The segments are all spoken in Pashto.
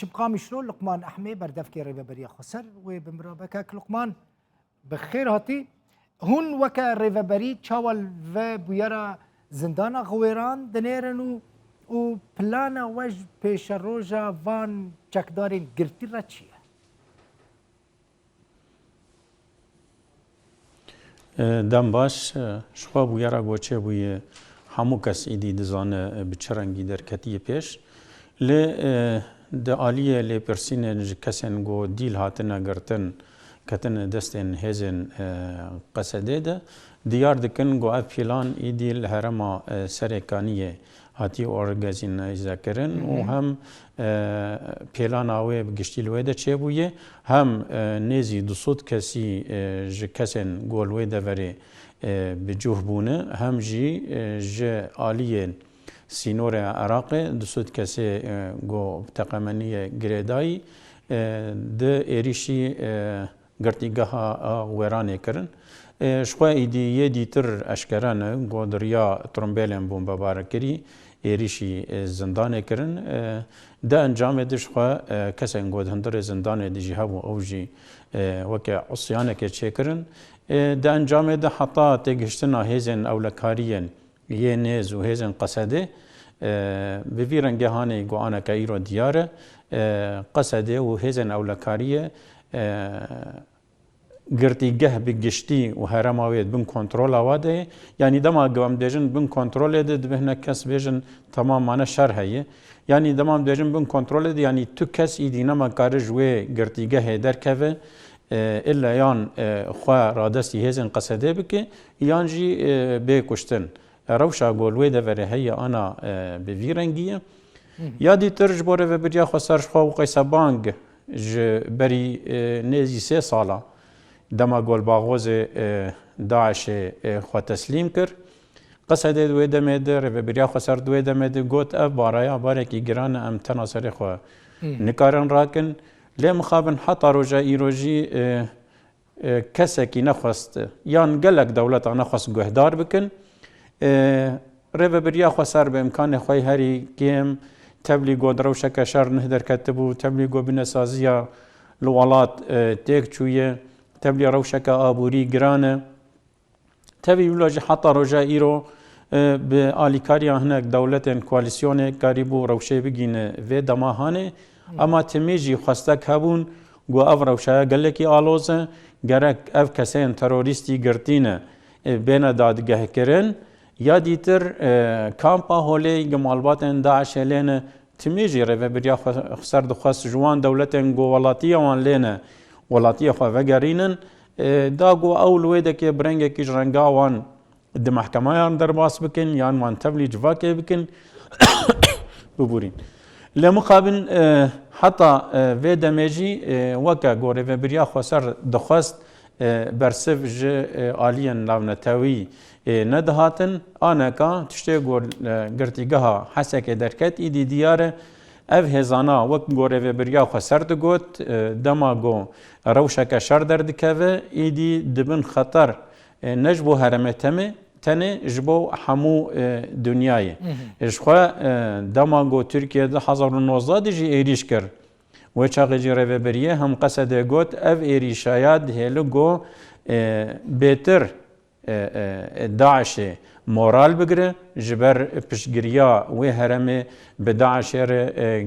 شبقامي شلون لقمان أحمي بردفكي ريفابريا خسر وبمرابكك لقمان بخير هاتي هون وكا ريفابري تشاول و بيرا زندانا غويران دنيرن و بلانا وج پیش روجا وان چکدارین گرتی را چیه؟ دم باش شخوا بویرا گوچه بوی همو کس ایدی دزانه بچرنگی در کتی پیش لی د آلیه لی پرسین کسین گو دیل هاتنه گرتن کتن دستن هزن قصده ده دیار دکن گو اف پیلان ایدی الهرما سرکانیه هاتی ارگزین ذکرن و هم پیلان آوه بگشتیل ویده چه بویه هم نیزی دوسود کسی کسین گول ویده وره بجوه بونه هم جی آلیه سینور عراق دوسود کسی گو تقمنیه گریدایی ده ایریشی گرتیگاه ویرانه کرن شخوا ایدی یه دیتر اشکرانه گو دریا ترمبیلن بومبا بارکری ایریشی زندانه کرن ده انجام ده شخوا کسی گود هندر زندانه دی جهاب و اوجی وکه عصیانه که چه کرن ده انجام ده حتا تگشتنا هیزن اولکاریین یه نیز و هیزن قصده بویرنگه هانه گو آنه که ایرو دیاره قصده و هیزن اولکاریه گرتیگه بگشتی و هرم آوید بین کنترل آواده یعنی دما گوام دیجن بین کنترل ده دبهنه کس بیجن تمام مانه شر هیه یعنی دما دیجن بین کنترل ده یعنی تو کس ایدی نما کارج و گرتیگه در که الا یان خواه رادستی هزن قصده بکه یان جی بکشتن روشا گولوی ده وره هیه آنا بویرنگیه یادی ترج بوره و بریا خسرش خواه و قیسا بانگ بری نیزی 3 ساله دما گل باغوز داعش خو تسلیم کر قصده دوی دمه در و بریا خسر دوی دمه در گوت اف بارایا بارکی گران ام تناصر خو نکارن راکن لی مخابن حتی روژا ایروژی کسکی نخواست یان گلک دولت نخواست گهدار بکن رو بریا خسر به امکان خوی هری کم تبلیغ دروشه کشر نهدر کتبو تبلیغ بنسازیا لوالات تیک چویه تبلیغ روشک آبوری گرانه تبلیغ حتی روژا ایرو به آلیکاری هنک دولت کوالیسیون کاریبو روشه بگینه و دماهانه اما تمیجی خواستک هبون گو اف روشه گلکی آلوزه گرک اف کسین تروریستی گرتینه بین دادگه کرن یا دیتر کامپا هولی گمالباتن داعش لینه تمیجی رو بریا خسر دخواست جوان دولتن گو ولاتیه وان لینه ولاتیه خواه وگرینن دا گو اول ویده که برنگه کش رنگا وان ده محکمه یان در باس بکن یان وان تبلی جواکه بکن ببورین لمقابل حتی وی دمیجی وکا گوره و بریا خسر دخواست برسف جه آلین لاونتاوی ندهاتن آنه که تشتی گرتیگه حسک درکت ایدی دیاره اف هزانا وقت گوره و بریا خسر دگوت دما گو روشک شر دردکه ایدی دبن خطر نجبو هرمتمه تنه جبو همو دنیای اشخوا دما گو ترکیه ده 2019 دیجی ایریش کرد و چاقی جی رو بریه هم قصده گوت اف ایریشایات هلو گو بهتر داعش مورال بگره جبر پشگریا و هرمه به داعش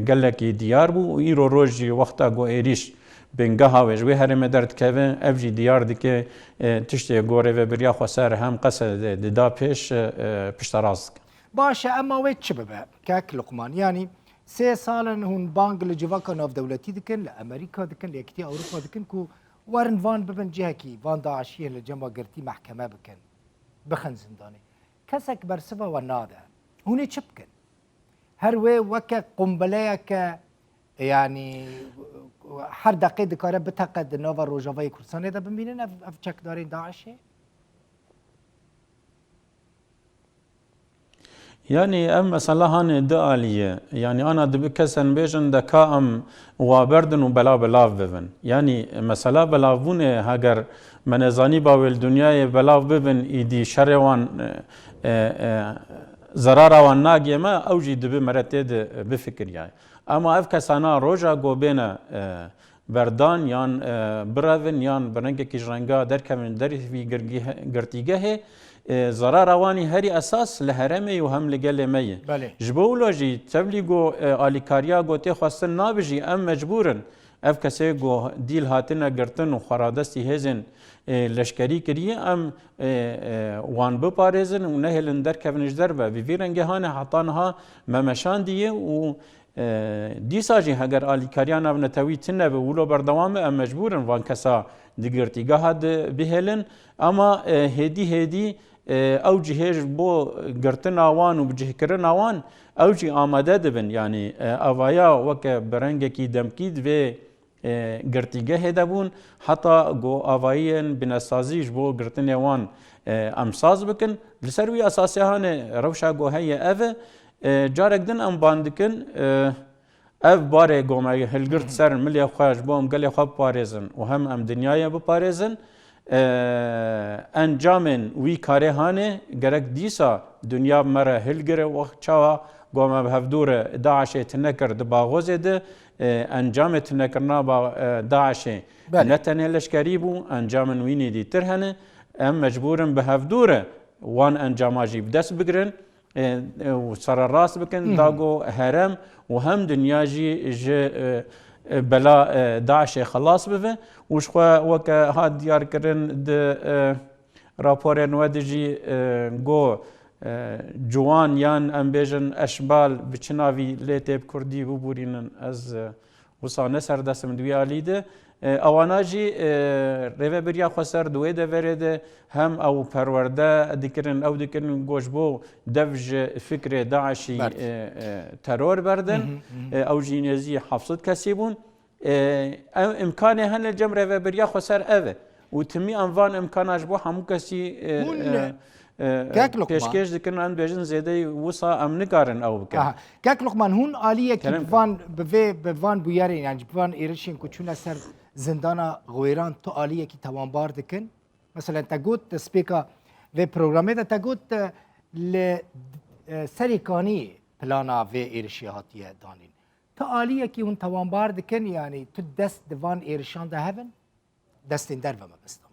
گلکی دیار بو و ایرو روزی وقتا گو ایریش بنگاه و جوی هرمه درد که افجی دیار دی که تشتی گوره و بریا خسر هم قصد دا پشتراز باشه اما وی چه ببه که لقمان یعنی 3 سالن هون بانگ لجواکا ناف دولتی دکن لامریکا دکن لیکتی اوروپا دکن کو وارن وان ببن جهکی وان داعشیه لجمع گرتی محکمه بکن بخن زندانی کسک برسبه و ناده هونه چه بکن هر وی وکه قنبله که یعنی هر دقیقه دکاره بتقد ناو روژاوای کردستانه ده ببینن اف چکدارین داعشه يعني ام مثلا هان داليه يعني انا دبي كسن بيجن دكا ام وابردن وبلا بلاف ببن يعني مثلا بلافونه هاگر منزاني باول دنيا بلاف ببن ايدي شروان ضرر و ناگی ما اوجی دبی مرتد بفکر يعني اما اف کسانا روژا گو بینه بردان یان براون یان برنگه کی جرنگا درکمن در وی گرتیگه ضرر روانی هری اساس لهرمه و هم لگل می بله جبولوجی تبلیغو آلیکاریا گوته خواستن نابجی ام مجبورن اف کسی گو دیل هاتنه گرتن و خرادستی هزن لشکری کریه ام وان بپارزن و نهلن درکمنش در و ویرنگه هانه حطانها ممشان دیه و دیساجی هگر آلیکاریان او نتوی تنه به ولو بردوامه ام مجبورن وان کسا دیگرتیگاه بهلن اما هدی او جهش بو گرتن آوان و بجهکرن آوان او جی آماده دبن یعنی اوایا وک برنگه کی دمکید و گرتیگه دبون حتی گو آوائین بناسازیش بو گرتن آوان امساز بکن لسروی اساسی هانه روشا گو هی اوه جارک دن ام باندکن اف باره گومه هلگرد سر ملی خواهش بوم گلی خواب پارزن و هم ام دنیای بپارزن انجامن وی کاره هانه گرک دیسا دنیا مره هلگره وقت چاوا گومه به هفدور داعش تنکر دباغوزه ده انجام تنکرنا با داعش نتنه لشکری بو انجامن وینی دی ترهنه ام مجبورن به هفدور وان انجاماجی بدست بگرن و سر راست بکن داگو هرم و هم دنیا جی بلا داعش خلاص بفه وش خو وک هاد دیار کرن د راپور نودجی گو جوان یان ام بیژن اشبال بچناوی لیتب کردی ببورینن از وسانه سر دستم دوی آلیده اواناجی ریوه بریا خسر دوی ده ورده هم او پرورده دکرن گوش بو دفج فکر داعشی ترور بردن او جینیزی حفظت کسی بون امکانه هن الجم ریوه بریا خسر اوه و تمی انوان امکاناش بو همو کسی پیشکش دکن ام بیژن زیده وسا ام نکارن او بکن کاک لقمان هون آلیه که بوان بویارین یعنی بوان ایرشین کچونه سر زندانا غویران تو آلیه کی توانبار دکن مثلا تا گوت سپیکا و پروگرامه تا گوت ل سریکانی پلانا و ایرشی هاتیه دانین تا آلیه کی هون توانبار دکن یعنی تو دست دوان ایرشان ده هفن دستین در و مبستم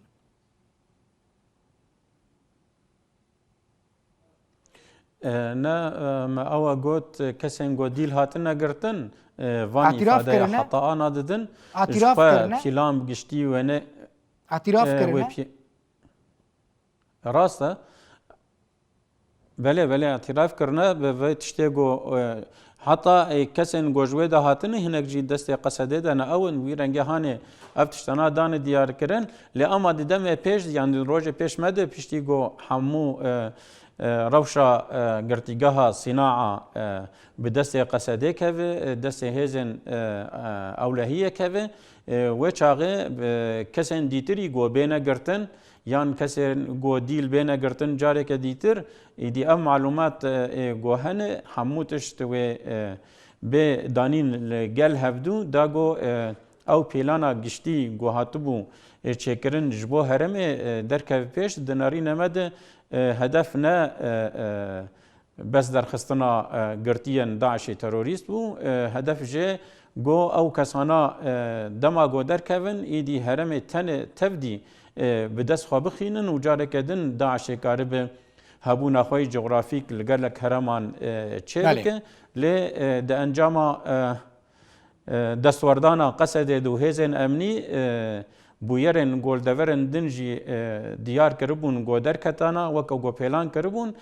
نه ما او گوت کسین گو دیل هاتن گرتن وان ifade خطا دادن اعتراف کرنه کلام گشتی و نه اعتراف کرنه راسته بله اعتراف کرنه به تشتی گو حتی کسین گوجوی ده هاتن هنگ جی دست قصده دانه اون ویرنگه هانه افتشتنا دان دیار کرن لی اما دیدم پیش یعنی روز پیش مده پشتی گو همو روشا گرتیگاه صناعه به دست قصده که دست هزن اولهیه که و چاقه کسین دیتری گو بینه گرتن یان کسین گو دیل بینه گرتن جاره که دیتر ایدی ام معلومات گو هنه هموتشت و به دانین گل هفدو دا گو او پیلانا گشتی گو هاتبو چکرن جبو هرم درکه پیش دناری نمده هدف نه بس درخستنا گرتیان داعشی تروریست بو هدف جه گو او کسانا دما گو درکون ایدی هرم تن تفدی به دست خواه بخینن و جاره کدن داعشی کارب هبونا خوی جغرافیک لگرلک هرمان چه بکه لی ده انجام دستوردانا قصد دو هزن امنی بویرن گل دورن دنجی دیار کربون گو درکتانا وکو گو پیلان کربون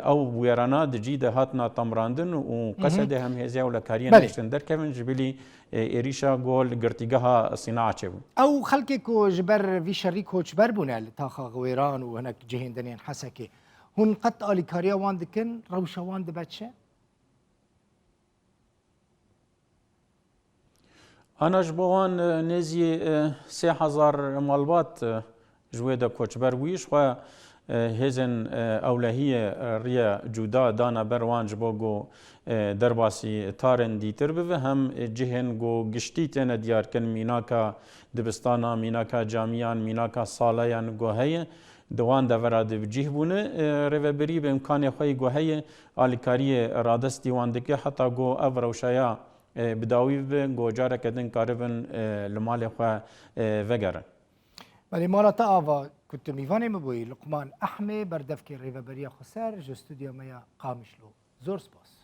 او بویرانا دجی ده هاتنا تمراندن و قصد هم هزیا ولکاریان نشتن درکمن جبلی ایریشا گول گرتیگاه صناعه چه بون او خلقی کو جبر وی شری کو جبر بونه لتاخا غویران و هناك جهندنین حسکه هون قط آلیکاریا وان دکن روشا وان دبچه أنا جبوان نزي 3000 مالبات جويدا كوتشبر ويش و هزن أولهية ريا جودا دانا بروان جبوغو درباسي تارن ديتر بو هم جهن گو گشتي تينا ديار كن ميناكا دبستانا ميناكا جاميان ميناكا صاليان گو هي دوان دورا دوجيه بونه ريوبري بامكان خوي گو هي آلكاري رادس ديوان دكي حتى گو أفروشايا بداوی بن گوجاره کدن کاربن لمال خو وگرن ولی مالا تا آوا كنت ميفاني مبوي لقمان أحمي بردفكي ريفا بريا خسار جو استوديو ميا قامشلو زور سباس